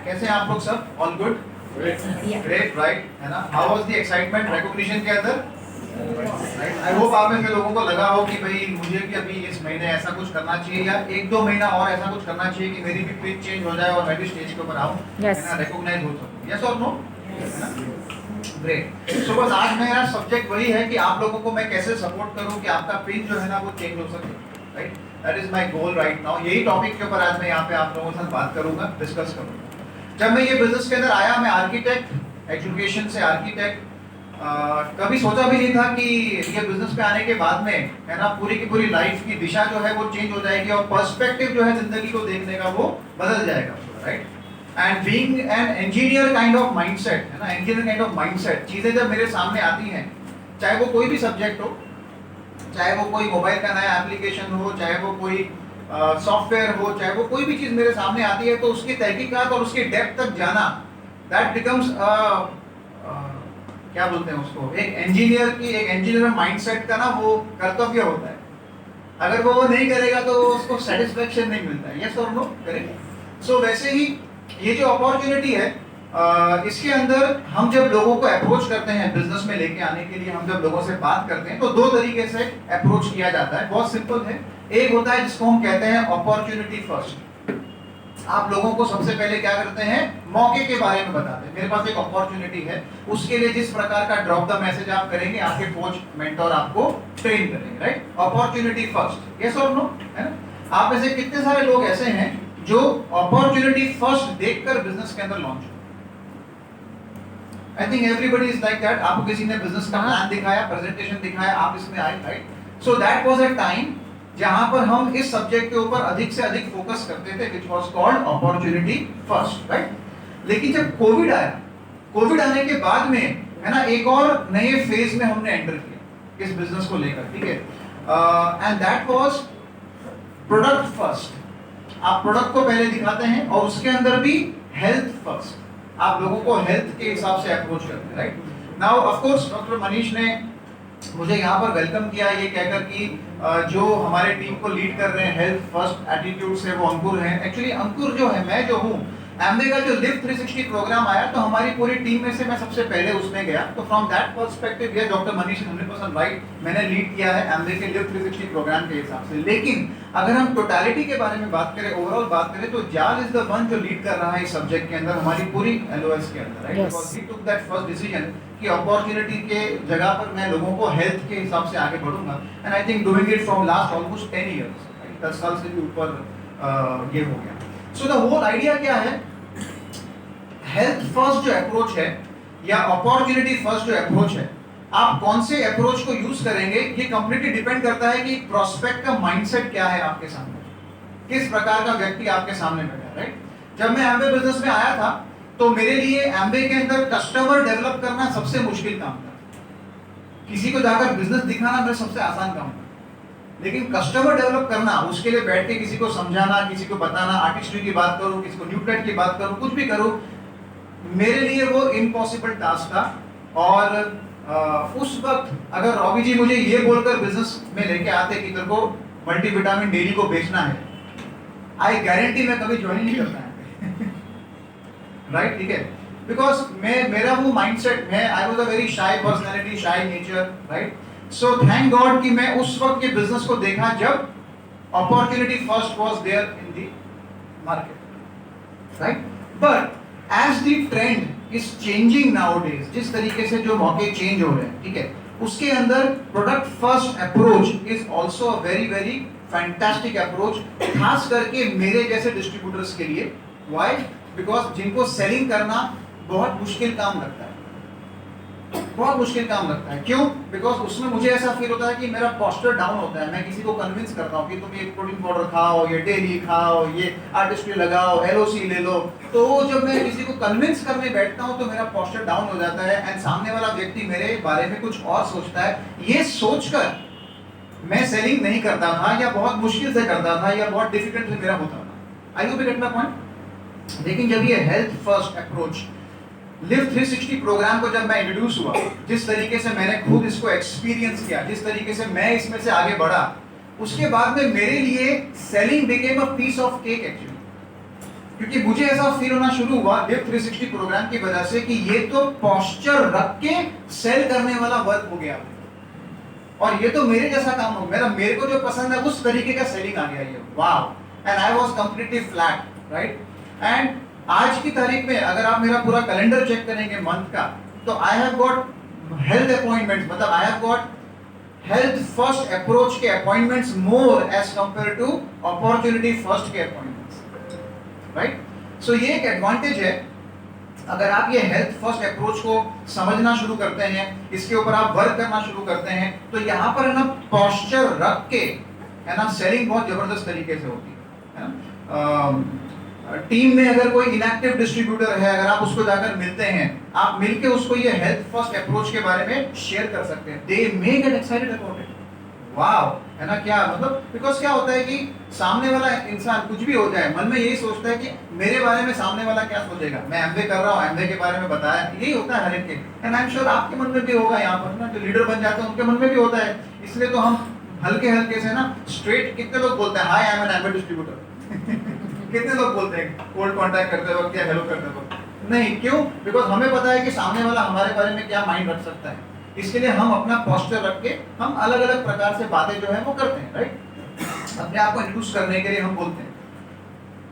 कैसे हैं आप लोग सब? All good? ग्रेट, राइट, है ना? How was the excitement recognition के अंदर? राइट, आई होप आप में से लोगों को लगा हो कि भाई मुझे भी अभी इस महीने ऐसा कुछ करना चाहिए या एक दो महीना और ऐसा कुछ करना चाहिए कि मेरी भी पिच चेंज हो जाए और मैं भी स्टेज के ऊपर आऊं, है ना, रिकॉग्नाइज हो सकूं। यस और नो? है ना? ग्रेट। सो बस आज मेरा सब्जेक्ट वही है कि आप लोगों को मैं कैसे सपोर्ट करूं कि आपका पिच जो है ना वो चेंज हो सके, right? That is my goal right now. यही टॉपिक के ऊपर आज मैं यहाँ पे आप लोगों के साथ बात करूंगा, डिस्कस करूंगा। जब मैं ये बिजनेस के अंदर आया, मैं आर्किटेक्ट, एजुकेशन से आर्किटेक्ट, कभी सोचा भी नहीं था कि ये बिजनेस पे आने के बाद में, है ना, पूरी की पूरी लाइफ की दिशा जो है वो चेंज हो जाएगी और पर्सपेक्टिव जो है जिंदगी को देखने का वो बदल जाएगा, right? And being an engineer kind of mindset, है ना, इंजीनियर काइंड ऑफ माइंडसेट, चीजें जब मेरे सामने आती हैं, चाहे वो कोई भी सब्जेक्ट हो, चाहे वो कोई मोबाइल का नया एप्लीकेशन हो, चाहे वो कोई सॉफ्टवेयर हो, चाहे वो कोई भी चीज मेरे सामने आती है, तो उसकी तहकीकात और उसकी डेप्थ तक जाना, दैट बिकम्स क्या बोलते हैं उसको, एक इंजीनियर माइंडसेट का ना वो कर्तव्य होता है। अगर वो नहीं करेगा तो उसको सेटिस्फेक्शन नहीं मिलता है। यस और नो? करेक्ट। सो वैसे ही ये जो अपॉर्चुनिटी है, इसके अंदर हम जब लोगों को अप्रोच करते हैं बिजनेस में लेके आने के लिए, हम जब लोगों से बात करते हैं तो दो तरीके से अप्रोच किया जाता है। बहुत सिंपल है। एक होता है जिसको हम कहते हैं अपॉर्चुनिटी फर्स्ट। आप लोगों को सबसे पहले क्या करते हैं, मौके के बारे में बताते हैं। मेरे पास एक अपॉर्चुनिटी है, उसके लिए जिस प्रकार का ड्रॉप द मैसेज आप करेंगे, आपके कोच मेंटोर आपको ट्रेन करेंगे, राइट? Opportunity first. यस और नो? है ना? आप ऐसे कितने सारे लोग ऐसे हैं जो अपॉर्चुनिटी फर्स्ट देखकर बिजनेस के अंदर launch? I think everybody is like that. आपको किसी ने बिजनेस का प्लान दिखाया, प्रेजेंटेशन दिखाया, आप इसमें आए, right? So that was a time जहां पर हम इस सब्जेक्ट के ऊपर अधिक से अधिक फोकस करते थे, which was called opportunity first, right? लेकिन जब कोविड आया, कोविड आने के बाद में, है ना, एक और नए फेज में हमने एंटर किया इस बिजनेस को लेकर, ठीक है? And that was product first. आप प्रोडक्ट को पहले दिखाते हैं और उसके अंदर भी हेल्थ फर्स्ट। आप लोगों को हेल्थ के हिसाब से अप्रोच करते हैं, right? Now of course doctor Manish ने मुझे यहाँ पर वेलकम किया ये कहकर कि जो हमारे टीम को लीड कर रहे हैं हेल्थ फर्स्ट एटीट्यूड से, वो अंकुर हैं। एक्चुअली अंकुर जो है, मैं जो हूँ, एमवे का जो लिफ्ट 360 प्रोग्राम आया तो हमारी पूरी टीम में से मैं सबसे पहले उसमें गया। तो फ्रॉम दैट पर्सपेक्टिव ये डॉक्टर मनीष 100% राइट, मैंने लीड किया है एमवे के लिफ्ट 360 प्रोग्राम के हिसाब से। लेकिन अगर हम टोटलिटी के बारे में बात करें, ओवरऑल बात करें, तो जाल इज द वन जो लीड कर रहा है इस सब्जेक्ट के अंदर, हमारी पूरी एलओएस के अंदर, right? Because he took that first decision कि अपॉर्चुनिटी के जगह पर मैं लोगों को हेल्थ के हिसाब से आगे बढ़ूंगा। And I think doing it from last almost 10 years, 10 साल से भी ऊपर ये हो गया। सो द होल आइडिया क्या है, हेल्थ फर्स्ट जो अप्रोच है या अपॉर्चुनिटी फर्स्ट जो अप्रोच है, आप कौन से अप्रोच को यूज करेंगे, ये कंप्लीटली डिपेंड करता है कि प्रोस्पेक्ट का माइंडसेट क्या है आपके सामने, किस प्रकार का व्यक्ति आपके सामने बैठा है, राइट? जब मैं एमवे बिजनेस में आया था तो मेरे लिए एमवे के अंदर कस्टमर डेवलप करना सबसे मुश्किल काम था। किसी को जाकर बिजनेस दिखाना मेरा सबसे आसान काम था, लेकिन कस्टमर डेवलप करना, उसके लिए बैठ के किसी को समझाना, किसी को बताना, आर्टिस्ट्री की बात करूं, किसी को न्यूक्लियर की बात करूं, कुछ भी करूं, मेरे लिए वो इम्पॉसिबल टास्क था। और उस वक्त अगर रॉबी जी मुझे ये बोलकर बिजनेस में लेके आते कि तेरे को मल्टीविटामिन डेली को बेचना है, आई गारंटी मैं कभी ज्वाइन नहीं करता है। राइट, ठीक है? बिकॉज मेरा वो माइंडसेट, मैं I was a very shy personality, shy nature, right? So thank God कि मैं उस वक्त के बिजनेस को देखा जब opportunity first was there in the market, right? But as the trend is changing nowadays, जिस तरीके से जो मौके चेंज हो रहे हैं, ठीक है, उसके अंदर product first approach is also a very very fantastic approach, खास करके मेरे जैसे डिस्ट्रीब्यूटर्स के लिए। व्हाई? बिकॉज जिनको सेलिंग करना बहुत मुश्किल काम लगता है, बहुत मुश्किल काम लगता है। क्यों? बिकॉज उसमें मुझे ऐसा फील होता है कि मेरा पोस्टर डाउन होता है। मैं किसी को कन्विंस करता हूँ कि तुम ये प्रोटीन पाउडर खाओ, ये डेली खाओ, ये आर्टिस्ट्री लगाओ, एलओसी ले लो, तो जब मैं किसी को कन्विंस करने बैठता हूँ तो मेरा पोस्टर डाउन हो जाता है एंड सामने वाला व्यक्ति मेरे बारे में कुछ और सोचता है। ये सोचकर मैं सेलिंग नहीं करता था, या बहुत मुश्किल से करता था, या बहुत डिफिकल्ट से मेरा होता था। I you get my point? लेकिन जब ये health first approach lift 360 programme को जब मैं इंट्रोड्यूस हुआ, जिस तरीके से मैंने खुद इसको एक्सपीरियंस किया, जिस तरीके से मैं इसमें से आगे बढ़ा, उसके बाद में मेरे लिए selling became a piece of cake actually. क्योंकि मुझे ऐसा फील होना शुरू हुआ लिव 360 प्रोग्राम की वजह से कि ये तो पोस्चर रख के सेल करने वाला वर्क हो गया, और ये तो मेरे जैसा काम हो, मेरे को जो पसंद है उस तरीके का सेलिंग आ गया ये, wow, and I was completely flat, right. And आज की तारीख में अगर आप मेरा पूरा कैलेंडर चेक करेंगे मंथ का, तो I have got health appointments, मतलब I have got health first approach के appointments more as compare to opportunity first के अपॉइंटमेंट्स, राइट। सो ये एक एडवांटेज है, अगर आप ये हेल्थ फर्स्ट अप्रोच को समझना शुरू करते हैं, इसके ऊपर आप वर्क करना शुरू करते हैं, तो यहाँ पर है ना पोस्चर रख के है ना सेलिंग बहुत जबरदस्त तरीके से होती है ना। टीम में अगर कोई इनएक्टिव डिस्ट्रीब्यूटर है, अगर आप उसको जाकर मिलते हैं, आप मिलके उसको ये हेल्थ फर्स्ट अप्रोच के बारे में शेयर कर सकते हैं, they may get excited about it, wow, है ना। क्या मतलब, बिकॉज क्या होता है कि सामने वाला इंसान कुछ भी हो जाए मन में यही सोचता है कि मेरे बारे में सामने वाला क्या सोचेगा, मैं एमबीए कर रहा हूँ, एमबीए के बारे में बताया, यही होता है हर एक के, एंड आई एम श्योर आपके मन में भी होगा, यहाँ पर ना जो लीडर बन जाते हैं उनके मन में भी होता है। इसलिए तो हम हल्के हल्के से ना स्ट्रेट, कितने लोग बोलते हैं hi I am an MBA distributor कितने लोग बोलते हैं कोल्ड कांटेक्ट करते वक्त या हेलो करते वक्त, नहीं, क्यों? बिकॉज हमें पता है कि सामने वाला हमारे बारे में क्या माइंड रख सकता है, इसके लिए हम अपना पोस्चर रख के हम अलग अलग प्रकार से बातें जो है वो करते हैं, राइट, अपने आप को इंट्रोड्यूस करने के लिए हम बोलते हैं।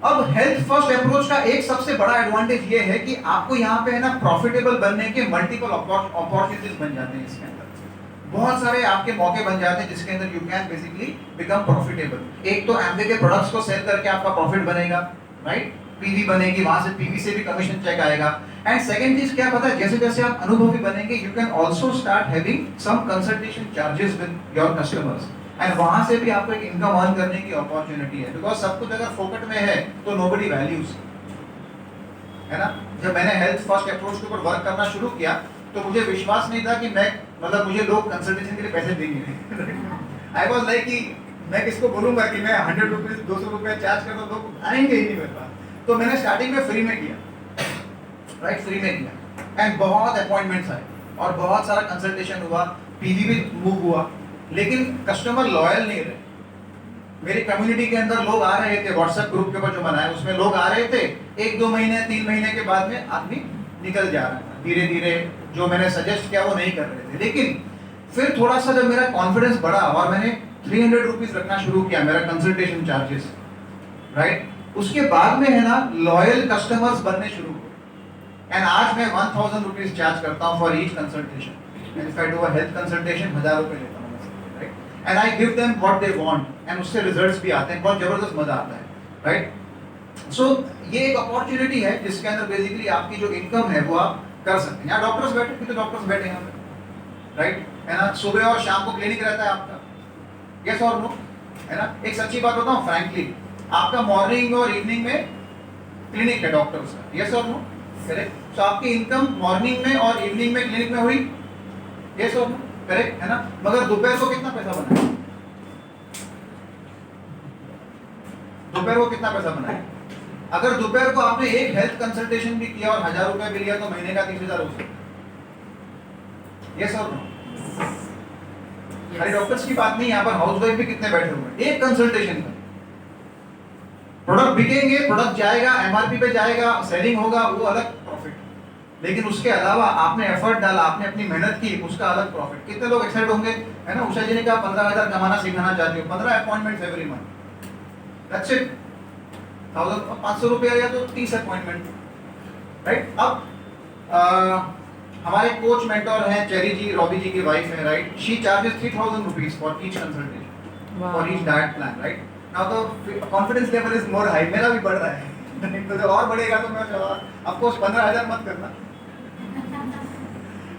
अब हेल्थ फर्स्ट अप्रोच का एक सबसे बड़ा एडवांटेज ये है कि आपको यहाँ पे है ना प्रॉफिटेबल बनने के मल्टीपल अपॉर्चुनिटीज बन जाते हैं, इसके अंदर बहुत सारे आपके मौके बन जाते हैं जिसके अंदर you can basically become profitable. एक तो एमबीए के प्रोडक्ट्स को सेल करके आपका प्रॉफिट बनेगा, राइट, पीवी बनेगी, वहां से पीवी से भी कमीशन चेक आएगा, एंड सेकंड चीज क्या पता है, जैसे जैसे आप अनुभवी बनेंगे you can also start having some consultation charges with your customers, and वहां से भी आपको एक इनकम अर्न करने की अपॉर्चुनिटी है, बिकॉज सब कुछ अगर फोकट में है तो नोबडी वैल्यूज, है ना। जब मैंने हेल्थ फर्स्ट अप्रोच के ऊपर वर्क करना शुरू किया तो मुझे विश्वास नहीं था कि मैं, मतलब मुझे लोग कंसल्टेशन के लिए पैसे देंगे आई वाज लाइक कि मैं किसको बोलूंगा कि मैं 100 रुपीज 200 रुपए चार्ज कर दूं, लोग आएंगे ही नहीं मेरे पास। तो मैंने स्टार्टिंग में फ्री में किया, राइट, फ्री में किया, एंड बहुत अपॉइंटमेंट्स आए और बहुत सारा कंसल्टेशन हुआ, पीवी भी मूव हुआ, लेकिन कस्टमर लॉयल नहीं रहे। मेरी कम्युनिटी के अंदर लोग आ रहे थे, व्हाट्सएप ग्रुप के ऊपर जो बनाया उसमें लोग आ रहे थे, 1-2 महीने 3 महीने के बाद में आदमी निकल जा रहा था, धीरे धीरे जो मैंने सजेस्ट किया वो नहीं कर रहे थे। लेकिन फिर थोड़ा सा जब मेरा कॉन्फिडेंस बढ़ा और मैंने 300 रुपीज रखना शुरू किया मेरा कंसल्टेशन चार्जेस, राइट, उसके बाद में है ना लॉयल कस्टमर्स बनने शुरू हुए, एंड आज मैं 1000 रुपीज चार्ज करता हूँ for each consultation, if I do a health consultation 1000 रुपए लेता हूँ, right, and I give them what they want, and उससे रिजल्ट्स भी आते हैं, बहुत जबरदस्त मजा आता है, राइट। सो ये एक अपॉर्चुनिटी है जिसके अंदर बेसिकली आपकी जो इनकम है वो आप कर सकते हैं। यहाँ डॉक्टर्स बैठे, कितने डॉक्टर्स बैठे हैं, राइट, है ना, सुबह और शाम को क्लिनिक रहता है आपका, यस और नो, है ना। एक सच्ची बात बताऊं फ्रैंकली, आपका मॉर्निंग और इवनिंग में क्लिनिक है डॉक्टर्स का, यस और नो, करेक्ट। सो आपकी इनकम मॉर्निंग में और इवनिंग में क्लिनिक में हुई, यस और नो, करेक्ट, है ना। मगर दोपहर को कितना पैसा बना, दोपहर को कितना पैसा बना? अगर दोपहर को आपने एक हेल्थ कंसल्टेशन भी किया और 1000 रुपए भी लिया तो महीने का 30,000 हो सकता, यस और नो। खाली डॉक्टर्स की बात नहीं, यहाँ पर हाउसवाइफ भी कितने बैठे हुए हैं, एक कंसल्टेशन का प्रोडक्ट बिकेंगे, प्रोडक्ट जाएगा, एमआरपी पे जाएगा, सेलिंग होगा, वो अलग प्रॉफिट, लेकिन उसके अलावा आपने एफर्ट डाला, आपने अपनी मेहनत की, उसका अलग प्रॉफिट। कितने लोग एक्साइट होंगे, है ना। उषा जी ने कहा 15,000 कमाना सिखाना चाहती हूँ, 15 appointments every month, that's it, 500 रुपया या तो 30 अपॉइंटमेंट, राइट। अब हमारे कोच मेंटोर हैं चेरी जी, रॉबी जी की वाइफ है, right, she charges 3000 rupees for each consultation, for each diet plan, right. Now तो confidence level is more high, मेरा भी बढ़ रहा है तो जब और बढ़ेगा तो मैं ऑफ कोर्स 15,000 मत करना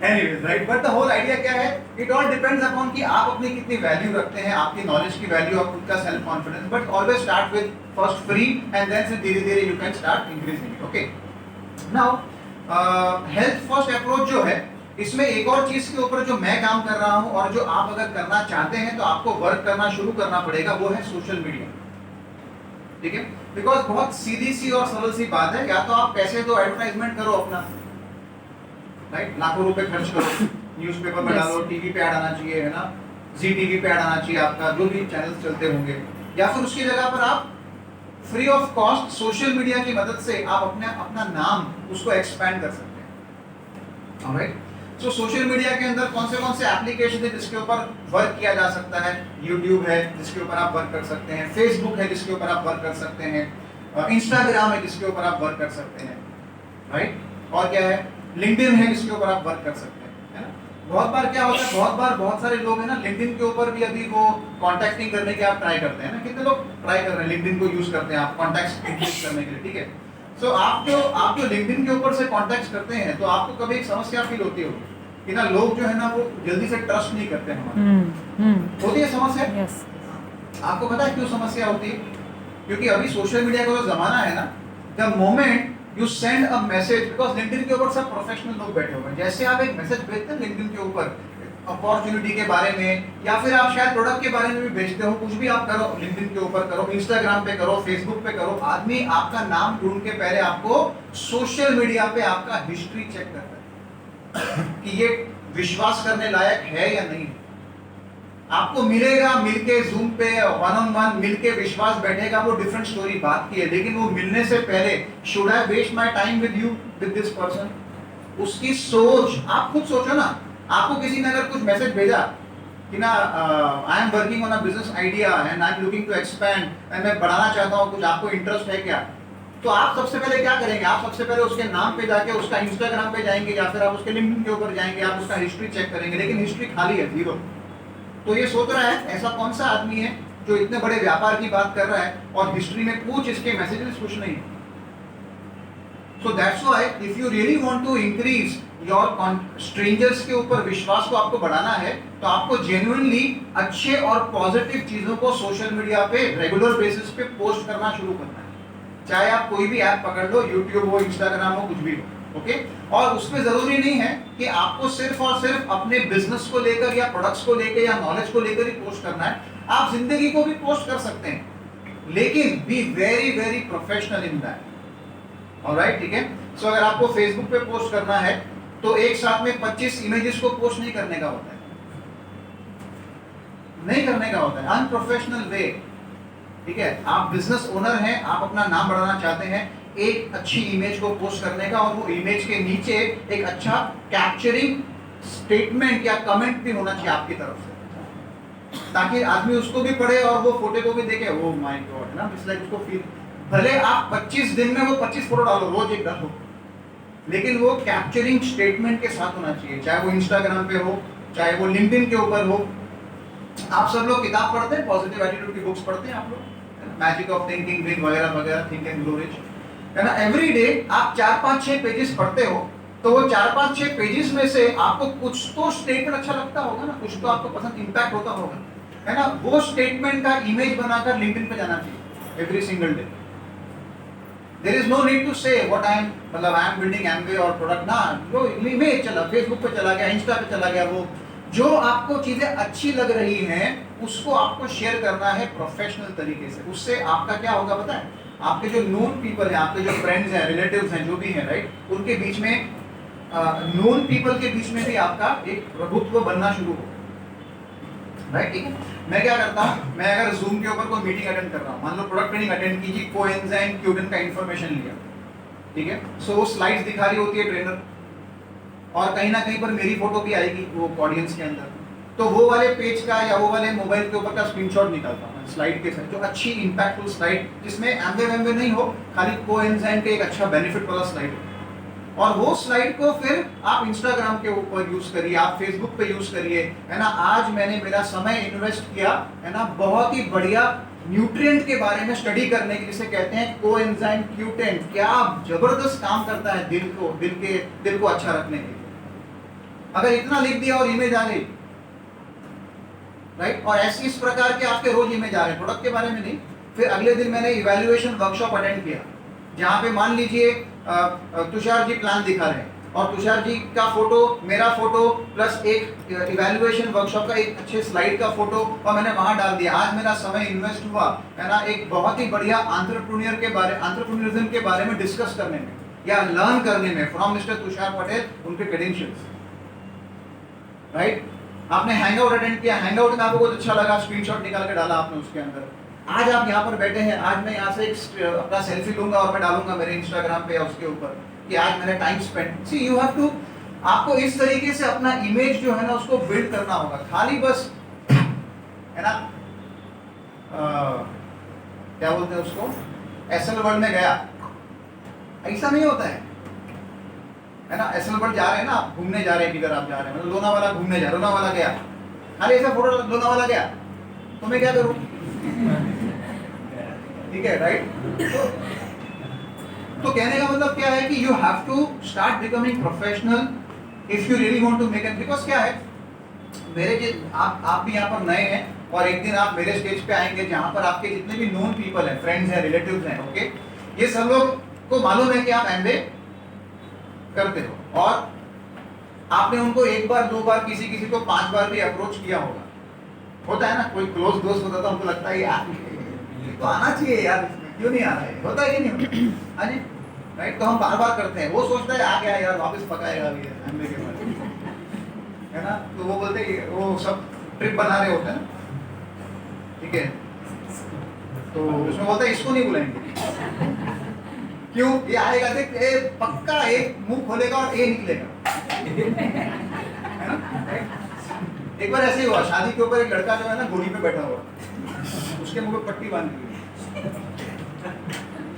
anyways, right. But the whole idea क्या है, इट ऑल डिपेंड्स अपॉन कि आप अपनी कितनी वैल्यू रखते हैं, आपकी नॉलेज की वैल्यू, और खुद का self confidence. But always start with first free and then से धीरे धीरे you can start increasing, okay. Now health first approach जो है, इसमें एक और चीज के ऊपर जो मैं काम कर रहा हूं और जो आप अगर करना चाहते हैं तो आपको वर्क करना शुरू करना पड़ेगा, वो है सोशल मीडिया, ठीक है। बिकॉज बहुत सीधी सी और सरल सी बात है, या तो आप पैसे दो, एडवर्टाइजमेंट करो अपना, राइट, लाखों रुपए खर्च करो, न्यूज़पेपर में डालो, टीवी पे ऐड आना चाहिए, है ना, जी टीवी पे ऐड आना चाहिए आपका, जो भी चैनल्स चलते होंगे, या फिर उसकी जगह पर आप free of cost social media की मदद से आप अपना नाम उसको एक्सपैंड कर सकते हैं। ऑलराइट, सो सोशल मीडिया के अंदर कौन से एप्लीकेशन है जिसके ऊपर वर्क किया जा सकता है? यूट्यूब है जिसके ऊपर आप वर्क कर सकते हैं, फेसबुक है जिसके ऊपर आप वर्क कर सकते हैं, इंस्टाग्राम है जिसके ऊपर आप वर्क कर सकते हैं, राइट? और क्या है? लिंक्डइन है जिसके ऊपर आप वर्क कर सकते हैं, है ना? बहुत बार क्या होता है, बहुत सारे लोग हैं ना लिंक्डइन के ऊपर भी अभी वो कॉन्टैक्टिंग करने के आप ट्राई करते हैं ना, कितने लोग ट्राई कर रहे हैं लिंक्डइन को यूज करते हैं आप कॉन्टैक्ट्स इंक्रीज करने के लिए, ठीक है? सो आप जो लिंक्डइन के ऊपर से कॉन्टैक्ट करते हैं तो आपको कभी एक समस्या फील होती होगी कि ना लोग जो है ना वो जल्दी से ट्रस्ट नहीं करते हमारे, होती है समस्या? यस। आपको पता है क्यों समस्या होती है? क्योंकि अभी सोशल मीडिया का जो जमाना है ना, the moment you send a message, because LinkedIn के ऊपर सब प्रोफेशनल लोग बैठे हुए हैं, जैसे आप एक मैसेज भेजते हैं लिंक्डइन के ऊपर अपॉर्चुनिटी के बारे में या फिर आप शायद प्रोडक्ट के बारे में भी भेजते हो, कुछ भी आप करो लिंक्डइन के ऊपर करो, इंस्टाग्राम पे करो, फेसबुक पे करो, आदमी आपका नाम ढूंढ के पहले आपको सोशल मीडिया पे आपका हिस्ट्री चेक करता है कि ये विश्वास करने लायक है या नहीं। आपको मिलेगा, मिलके जूम पे वन ऑन वन मिलके विश्वास बैठेगा, वो डिफरेंट स्टोरी बात की है, लेकिन वो मिलने से पहले should I waste my time with you with this person? उसकी सोच आप खुद सोचो ना। आपको किसी ने अगर कुछ मैसेज भेजा कि ना I am working on a business idea and I am looking to expand and मैं बढ़ाना चाहता हूँ, कुछ आपको इंटरेस्ट है क्या? तो आप सबसे पहले क्या करेंगे? आप सबसे पहले उसके नाम पे जाके उसका इंस्टाग्राम पे जाएंगे या फिर आप उसके लिंक्डइन के ऊपर जाएंगे, आप उसका हिस्ट्री चेक करेंगे, लेकिन हिस्ट्री खाली है, जीरो। तो ये सोच रहा है ऐसा कौन सा आदमी है जो इतने बड़े व्यापार की बात कर रहा है और हिस्ट्री में कुछ इसके मैसेजेस कुछ नहीं। So that's why if you really want to increase your strangers के ऊपर विश्वास को आपको बढ़ाना है तो आपको जेन्युइनली अच्छे और पॉजिटिव चीजों को सोशल मीडिया पे रेगुलर बेसिस पे पोस्ट करना शुरू करना है। चाहे आप कोई भी ऐप पकड़ लो, यूट्यूब हो, इंस्टाग्राम हो, कुछ भी हो, ओके? और उसमें जरूरी नहीं है कि आपको सिर्फ और सिर्फ अपने बिजनेस को लेकर या प्रोडक्ट्स को लेकर या नॉलेज को लेकर ही पोस्ट करना है। आप जिंदगी को भी पोस्ट कर सकते हैं, लेकिन be very very professional in that. Alright, ठीक है? सो अगर आपको फेसबुक पे पोस्ट करना है तो एक साथ में 25 इमेजेस को पोस्ट नहीं करने का होता है, नहीं करने का होता है, अनप्रोफेशनल वे, ठीक है? आप बिजनेस ओनर हैं, आप अपना नाम बढ़ाना चाहते हैं, एक अच्छी इमेज को पोस्ट करने का, और वो इमेज के नीचे एक अच्छा कैप्चरिंग स्टेटमेंट या कमेंट भी होना चाहिए आपकी तरफ से, ताकि आदमी उसको भी पढ़े और वो फोटो को भी देखे, ओ माय गॉड, ना, इट्स लाइक उसको फील। भले आप 25 दिन में वो 25 फोटो डालो, रोज एक डालो, लेकिन वो कैप्चरिंग स्टेटमेंट के साथ होना चाहिए, चाहे वो इंस्टाग्राम पे हो, चाहे वो लिंक्डइन के ऊपर हो। आप सब लोग किताब पढ़ते हैं, पॉजिटिव एटीट्यूड की बुक्स पढ़ते हैं आप लोग, मैजिक ऑफ थिंकिंग बिग वगैरह वगैरह, थिंक एंड ग्रो रिच, है ना? एवरी डे आप 4-5-6 पेजेस पढ़ते हो, तो वो 4-5-6 पेजेस में से आपको कुछ तो स्टेटमेंट अच्छा लगता होगा ना, कुछ तो आपको पसंद इंपैक्ट होता होगा, है ना? वो स्टेटमेंट का इमेज बनाकर लिंक्डइन पे जाना चाहिए every single day. There is no need to say what I am, मतलब आई एम बिल्डिंग एमवे और प्रोडक्ट ना, जो इमेज चला, फेसबुक पे चला गया, इंस्टा पे चला गया, वो जो आपको चीजें अच्छी लग रही हैं उसको आपको शेयर करना है प्रोफेशनल तरीके से। उससे आपका क्या होगा पता है? आपके जो नोन पीपल हैं, आपके जो फ्रेंड्स हैं, रिलेटिव्स हैं, जो भी हैं, राइट, उनके बीच में, नोन पीपल के बीच में भी आपका एक प्रभुत्व बनना शुरू हो, राइट? ठीक है? मैं क्या करता हूँ, मैं अगर जूम के ऊपर कोई मीटिंग अटेंड कर रहा हूँ, मान लो प्रोडक्ट ट्रेनिंग अटेंड कीजिए, कोएंजाइम Q10 का इंफॉर्मेशन लिया, ठीक है? सो वो स्लाइड्स दिखा रही होती है ट्रेनर, और कहीं ना कहीं पर मेरी फोटो भी आएगी वो ऑडियंस के अंदर, तो वो वाले पेज का या वो वाले मोबाइल के ऊपर का स्क्रीनशॉट निकालता हूँ स्लाइड के साथ, जो अच्छी इंपैक्टफुल स्लाइड, जिसमें एमवे नहीं हो, खाली कोएंजाइम के एक अच्छा बेनिफिट वाला स्लाइड हो, और वो स्लाइड को फिर आप इंस्टाग्राम के ऊपर यूज करिए, आप फेसबुक पे यूज करिए, है ना? आज मैंने मेरा समय इन्वेस्ट किया, है ना, बहुत ही बढ़िया न्यूट्रिएंट के बारे में स्टडी करने के, जिसे कहते हैं कोएंजाइम Q10, क्या जबरदस्त काम करता है दिल को अच्छा रखने के लिए। अगर इतना लिख दिया और इमेज आ गई, राइट? और ऐसे इस प्रकार के आपके रोज इमेज आ रहे हैं, प्रोडक्ट के बारे में नहीं। फिर अगले दिन मैंने इवैल्यूएशन वर्कशॉप अटेंड किया, जहाँ पे मान लीजिए तुषार जी प्लान दिखा रहे हैं, और तुषार जी का फोटो, मेरा फोटो, प्लस एक इवैल्यूएशन वर्कशॉप का एक अच्छे स्लाइड का फोटो, और मैंने वहां डाल दिया। आज मेरा समय इन्वेस्ट हुआ, है ना, एक बहुत ही बढ़िया एंटरप्रेन्योरिज्म के बारे में डिस्कस करने में या लर्न करने में, फ्रॉम मिस्टर तुषार पटेल, उनके क्रेडेंशियल्स, राइट? आपने हैंगआउट अटेंड किया, हैंगआउट में आपको कुछ अच्छा लगा, स्क्रीनशॉट निकाल के डाला आपने उसके अंदर, आज आप यहाँ पर बैठे हैं, आज मैं यहाँ से एक अपना सेल्फी लूंगा और मैं डालूंगा मेरे इंस्टाग्राम पे या उसके ऊपर कि आज मैंने time spend. See you have to, आपको इस तरीके से अपना इमेज जो है ना उसको बिल्ड करना होगा। खाली बस है ना क्या बोलते हैं उसको, एसएल वर्ल्ड में गया, ऐसा नहीं होता है ना। एसएल वर्ल्ड जा रहे हैं ना, आप घूमने जा रहे हैं, किधर आप जा रहे हैं, मतलब लोनावाला घूमने जा, लोनावाला गया, खाली ऐसा फोटो लोनावाला गया तो मैं क्या करूं, ठीक है राइट। तो कहने का मतलब क्या है कि you have to start becoming professional if you really want to make it. Because क्या है, मेरे जो आप भी यहाँ पर नए हैं और एक दिन आप मेरे स्टेज पे आएंगे जहाँ पर आपके जितने भी नोन पीपल हैं, फ्रेंड्स हैं, रिलेटिव्स हैं, ओके, ये सब लोग को मालूम है कि आप एमबीए करते हो और आपने उनको एक बार दो बार किसी को 5 बार भी अप्रोच किया होगा। होता है ना, कोई क्लोज दोस्त होता तो हमको लगता है यार ये तो आना चाहिए यार, क्यों नहीं आ रहा है, होता है कि नहीं होता, हाँ जी राइट। तो हम बार बार करते हैं, वो सोचता है आ गया यार वापस पकाएगा अभी एमबीए के बाद, है ना। तो वो बोलते हैं, वो सब ट्रिप बना रहे होते हैं ना, ठीक है, तो उसमें बोलते हैं इसको नहीं बुलाएंगे, क्यों, ये आएगा देख पक्का एक मुंह खोलेगा और ए निकलेगा, है ना। एक बार ऐसे ही हुआ, शादी के ऊपर एक लड़का जो है ना घोड़ी पे बैठा हुआ, उसके मुंह पे पट्टी बांधी हुई,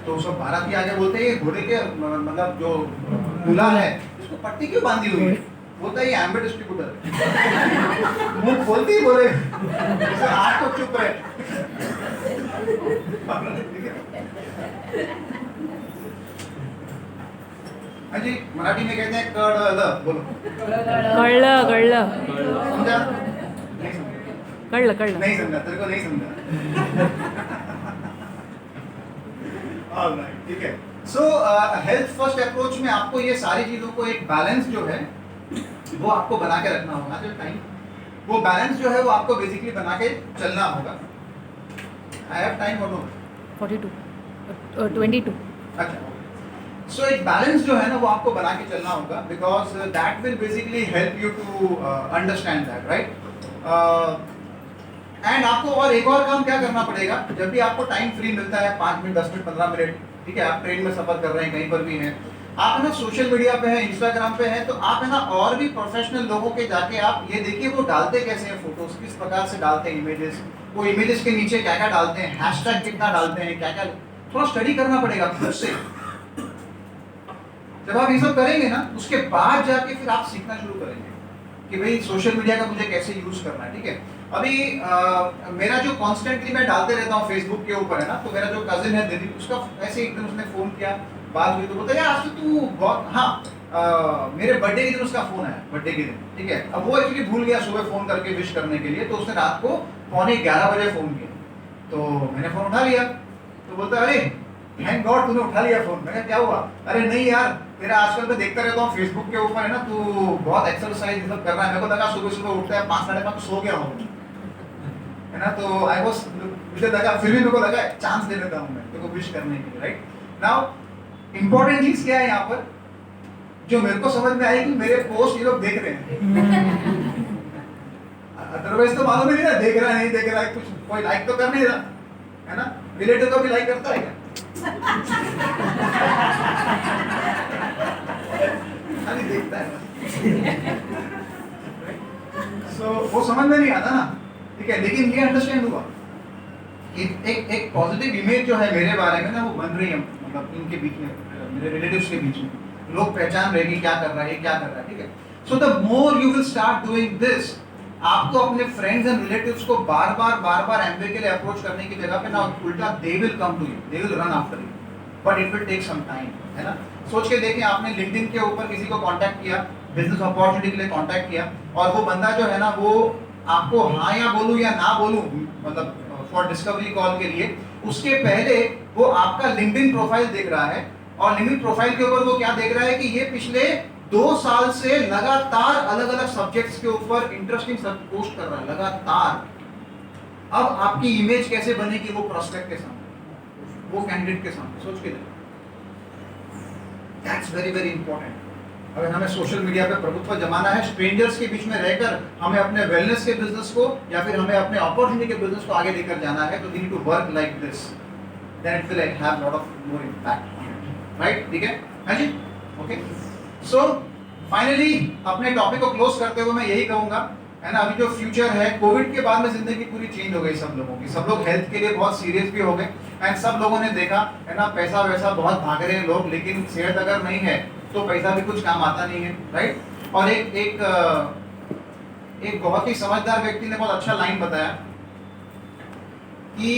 तो सब बाराती आगे बोलते हैं ये घोड़े के मतलब जो दूल्हा है इसको पट्टी क्यों बांधी हुई है, बोलता है ये एम्बे डिस्ट्रीब्यूटर, मुंह खोलते ही बोले आज तो चुप रहे। हाँ जी, मराठी में कहते हैं कळलं, बोलो कळलं कळलं समझा, नहीं समझा, कळलं नहीं समझा, तेरे को नहीं समझा। ऑलराइट, ठीक है। सो हेल्थ फर्स्ट अप्रोच में आपको ये सारी चीजों को एक बैलेंस जो है वो आपको बना के रखना होगा। जो टाइम, वो बैलेंस जो है वो आपको बेसिकली बना के चलना होगा। आई हैव टाइम और नो 22 अच्छा, सो एक बैलेंस जो है ना वो आपको बना के चलना होगा, because that will basically help you to understand that, right. And आपको और एक और काम क्या करना पड़ेगा, जब भी आपको टाइम फ्री मिलता है 5 मिनट 10 मिनट 15 मिनट, ठीक है, आप ट्रेन में सफर कर रहे हैं, कहीं पर भी हैं, आप है ना सोशल मीडिया पे हैं, इंस्टाग्राम पे हैं, तो आप है ना और भी प्रोफेशनल लोगों के जाके आप ये देखिए वो डालते कैसे हैं फोटोज, किस प्रकार से डालते हैं इमेजेस, वो इमेजेस के नीचे क्या क्या डालते हैं, हैशटैग कितना डालते हैं, क्या क्या, थोड़ा स्टडी करना पड़ेगा खुद से। जब आप ये सब करेंगे ना उसके बाद जाके फिर आप सीखना शुरू करेंगे कि भाई सोशल मीडिया का मुझे कैसे यूज करना है, ठीक है। अभी मेरा जो कॉन्स्टेंटली मैं डालते रहता हूँ फेसबुक के ऊपर है ना, तो मेरा जो कजिन है दीदी, उसका ऐसे एक दिन उसने फोन किया, बात हुई तो बोलता यार आज तो तू बहुत, हाँ मेरे बर्थडे के दिन उसका फोन आया, बर्थडे के दिन, ठीक है। अब वो एक्चुअली भूल गया सुबह फोन करके विश करने के लिए, तो उसने रात को 11:15 बजे फोन किया, तो मैंने फोन उठा लिया, तो बोलता अरे थैंक गॉड तूने उठा लिया फोन। मैंने क्या हुआ, अरे नहीं यार तेरा आजकल मैं देखता रहता हूँ फेसबुक के ऊपर है ना, तू बहुत एक्सरसाइज सब कर रहा है, मेरे को लगा सुबह सुबह उठता है 5 साढ़े 5 सो गया हूँ, है ना। तो आई वाज, मुझे लगा, फिर भी मेरे को लगा चांस दे देता हूँ मैं तेरे को विश करने के लिए, राइट। नाउ इंपॉर्टेंट चीज क्या है यहाँ पर, जो मेरे को समझ में आई कि मेरे पोस्ट ये लोग देख रहे हैं, अदरवाइज तो मालूम ही नहीं ना, देख रहा है नहीं देख रहा है, कुछ कोई लाइक तो कर नहीं रहा, है ना। रिलेटिव को भी लाइक करता है क्या, खाली देखता है। सो वो समझ में नहीं आता ना, ठीक है, लेकिन ये अंडरस्टैंड हुआ एक पॉजिटिव इमेज जो है मेरे बारे में ना वो बन रही है, मतलब इनके बीच में, मेरे रिलेटिव्स के बीच में लोग पहचान रहे कि क्या कर रहा है, क्या कर रहा है, ठीक है। So the more you will start doing this, आपको अपने फ्रेंड्स एंड रिलेटिव्स को बार बार एमबीए के लिए अप्रोच करने की जगह पे ना उल्टा they will come to you, they will run after you, but it will take some time, है ना। सोच के देखिए, आपने लिंक्डइन के ऊपर किसी को कांटेक्ट किया, बिजनेस अपॉर्चुनिटी के लिए कांटेक्ट किया, और वो बंदा जो है ना वो आपको हाँ या बोलूं या ना बोलूं, मतलब फॉर डिस्कवरी कॉल के लिए, उसके पहले वो आपका लिंक्डइन प्रोफाइल देख रहा है, और लिंक्डइन प्रोफाइल के ऊपर वो क्या देख रहा है कि ये पिछले 2 साल से लगातार अलग अलग सब्जेक्ट्स के ऊपर इंटरेस्टिंग सब पोस्ट कर रहा है लगातार। अब आपकी इमेज कैसे बनेगी वो प्रोस्पेक्ट के सामने, वो कैंडिडेट के सामने, सोच के देखो, दैट्स वेरी वेरी इंपॉर्टेंट। अगर हमें सोशल मीडिया पे प्रभुत्व जमाना है, स्ट्रेंजर्स के बीच में रहकर हमें अपने वेलनेस के बिजनेस को या फिर हमें अपने अपॉर्चुनिटी के बिजनेस को आगे लेकर जाना है, तो we need to work like this, then it will have lot of more impact, right? ठीक है, हाँ जी, ओके। सो फाइनली अपने टॉपिक को क्लोज करते हुए मैं यही कहूंगा, है ना, अभी जो फ्यूचर है, कोविड के बाद में जिंदगी पूरी चेंज हो गई सब लोगों की, सब लोग हेल्थ के लिए बहुत सीरियस भी हो गए, एंड सब लोगों ने देखा, है ना, पैसा वैसा बहुत भाग रहे हैं लोग, लेकिन सेहत अगर नहीं है तो पैसा भी कुछ काम आता नहीं है, राइट? और एक बहुत ही समझदार व्यक्ति ने बहुत अच्छा लाइन बताया कि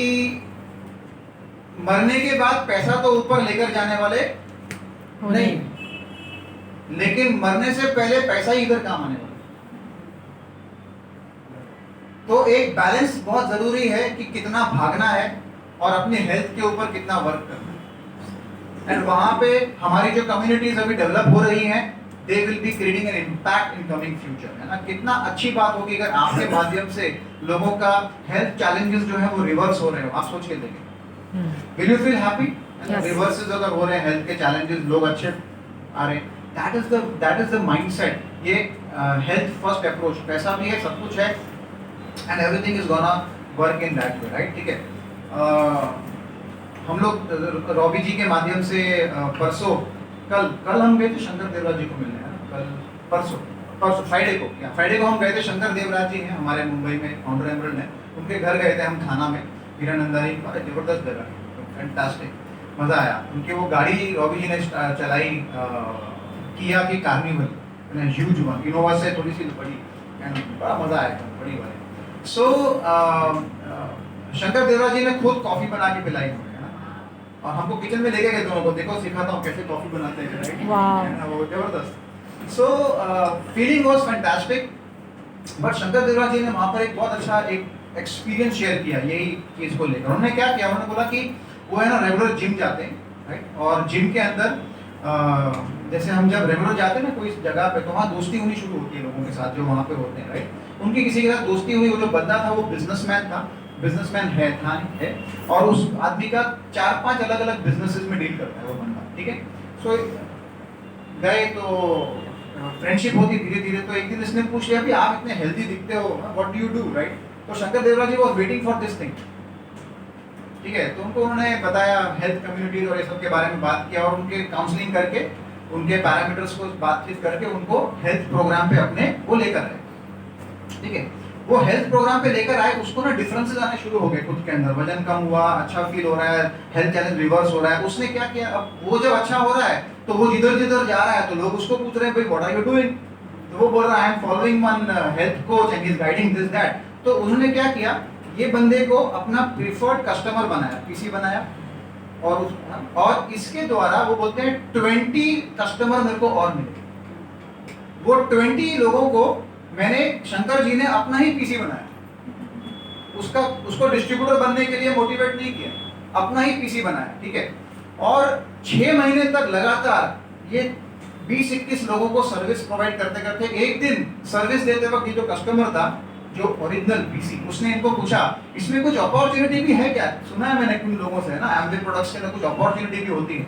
मरने के बाद पैसा तो ऊपर लेकर जाने वाले नहीं, लेकिन मरने से पहले पैसा ही इधर काम आने वाला। तो एक बैलेंस बहुत जरूरी है कि कितना भागना है और अपने हेल्थ के ऊपर कितना वर्क करना है। एंड वहां पे हमारी जो कम्युनिटीज अभी डेवलप हो रही हैं, they will be creating an impact in coming future, है ना। कितना अच्छी बात होगी अगर आपके माध्यम से लोगों का हेल्थ चैलेंजेस जो है वो रिवर्स हो रहे हो। आप सोच के देखें, will you feel happy? Reverses अगर हो रहे हैं हेल्थ के चैलेंजेस, लोग अच्छे आ रहे हैं, दैट इज द माइंडसेट। ये हेल्थ फर्स्ट अप्रोच, पैसा भी है, सब कुछ है, and everything is gonna work in that way, right? ठीक है। हम लोग रॉबी जी के माध्यम से परसों कल हम गए थे शंकर देवराज जी को मिलने, है ना, कल परसों फ्राइडे को हम गए थे। शंकर देवराज जी हैं हमारे मुंबई में फाउंडर एमरल्ड हैं, उनके घर गए थे हम थाना में, हीरानंदानी, जबरदस्त जगह, फैंटास्टिक, मज़ा आया। उनकी वो गाड़ी रॉबी जी ने चलाई, किया की कार्निवल, ह्यूज वन, इनोवा से थोड़ी सी बड़ी, बड़ा मज़ा आया, बड़ी वाली। सो शंकर देवराज जी ने खुद कॉफ़ी बना के पिलाई हमें, और हमको किचन में लेके गए दोनों को, देखो सिखाता हूँ कैसे कॉफी बनाते हैं, राइट? वाह, वो जबरदस्त। So feeling was fantastic. But Shankar Devraj ji ने वहाँ पर एक बहुत अच्छा एक एक्सपीरियंस शेयर किया यही चीज़ को लेकर। उन्होंने क्या किया, उन्होंने बोला कि वो है ना रेगुलर जिम जाते हैं, राइट? और जिम के अंदर जैसे हम जब रेगुलर जाते हैं ना कोई जगह पे, तो वहाँ दोस्ती होनी शुरू होती है लोगों के साथ जो वहाँ पे होते हैं, राइट? उनकी किसी के साथ दोस्ती हुई, वो जो बंदा था वो बिजनेसमैन है, और उस आदमी का 4-5 अलग-अलग बिजनेसेस में डील करता है वो बंदा, ठीक है? सो गए तो फ्रेंडशिप होती धीरे-धीरे, तो एक दिन इसने पूछ लिया कि आप इतने हेल्दी दिखते हो, what do you do, right? तो Shankar Devraj ji was waiting for this thing, ठीक है? तो उनको उन्होंने बताया हेल्थ कम्युनिटीज और ये सब के बारे में बात किया, और उनके काउंसलिंग करके, उनके पैरामीटर्स को बातचीत करके उनको हेल्थ प्रोग्राम पे अपने वो लेकर आए, ठीक है? वो हेल्थ प्रोग्राम पे लेकर आए, उसको ना डिफरेंसेस आने शुरू हो गए खुद के अंदर, वजन कम हुआ, अच्छा फील हो रहा है, हेल्थ चैलेंज रिवर्स हो रहा है। उसने क्या किया, अब वो जब अच्छा हो रहा है तो वो जिधर जिधर जा रहा है तो लोग उसको पूछ रहे हैं, भाई व्हाट आर यू डूइंग? तो वो बोल रहा है I am following one health coach and he is guiding this that. तो उन्होंने क्या किया, ये बंदे को अपना प्रीफर्ड कस्टमर बनाया, पीसी बनाया, और इसके द्वारा वो बोलते हैं 20 कस्टमर मेरे को और मिले। वो 20 लोगों को मैंने, शंकर जी ने अपना ही पीसी बनाया, उसको डिस्ट्रीब्यूटर बनने के लिए मोटिवेट नहीं किया, अपना ही पीसी बनाया, ठीक है? और 6 महीने तक लगातार ये 20-21 लोगों को सर्विस प्रोवाइड करते करते, एक दिन सर्विस देते वक्त ये जो कस्टमर था, जो ओरिजिनल पीसी, उसने इनको पूछा इसमें कुछ अपॉर्चुनिटी भी है क्या? सुना है मैंने कुछ लोगों से, है ना, एमवे प्रोडक्ट्स के अंदर कुछ अपॉर्चुनिटी भी होती है।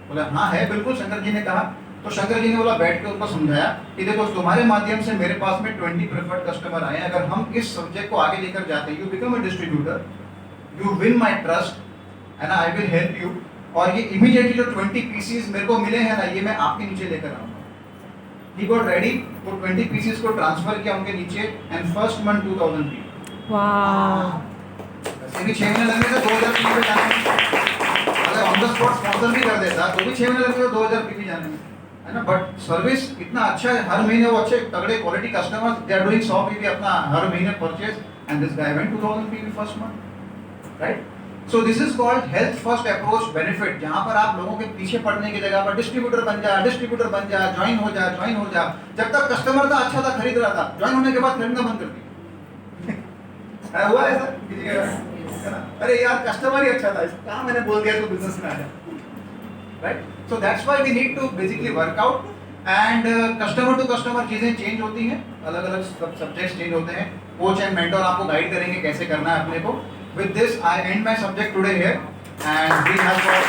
बोला हाँ है, बिल्कुल, शंकर जी ने कहा। तो शंकर जी ने बोला, बैठ के उनको समझाया कि देखो तुम्हारे माध्यम से मेरे पास में 20 प्रेफर्ड कस्टमर आए, अगर हम इस सब्जेक्ट को आगे लेकर जाते, you become a distributor, you win my trust, है ना, आई विल हेल्प यू, और ये इमीडिएटली जो 20 पीसीज मेरे को मिले हैं ना, ये मैं आपके नीचे लेकर आऊंगा। ही गॉट रेडी, वो 20 पीसीज को ट्रांसफर किया उनके नीचे, एंड फर्स्ट मंथ 2000 पी। वाह, वैसे भी 6 महीने लगे थे 2000 पी पे जाने में, अगर ऑन द स्पॉट स्पॉन्सर भी कर देता तो भी 6 महीने लगे थे 2000 पी जाने में, है ना। बट सर्विस इतना अच्छा है, हर महीने वो अच्छे तगड़े quality customers, they are doing 100 PV अपना हर महीने purchase, and this guy went 2000 PV first month, right? So this is called health first approach benefit, जहां पर आप लोगों के पीछे पड़ने की जगह पर डिस्ट्रीब्यूटर बन जा, ज्वाइन हो जा। जब तक कस्टमर था अच्छा था, खरीद रहा था, ज्वाइन होने के बाद खरीदना बंद कर दिया। हुआ ऐसा किसी के साथ? है ना, अरे यार कस्टमर ही अच्छा था, कहाँ मैंने बोल दिया तो बिजनेस में आया, right? So that's why we need to basically work out, and customer to customer चीजें चेंज होती हैं, अलग-अलग सब्जेक्ट्स चेंज होते हैं, कोच एंड मेंटर आपको गाइड करेंगे कैसे करना है अपने को। With this I end my subject today here, and we have got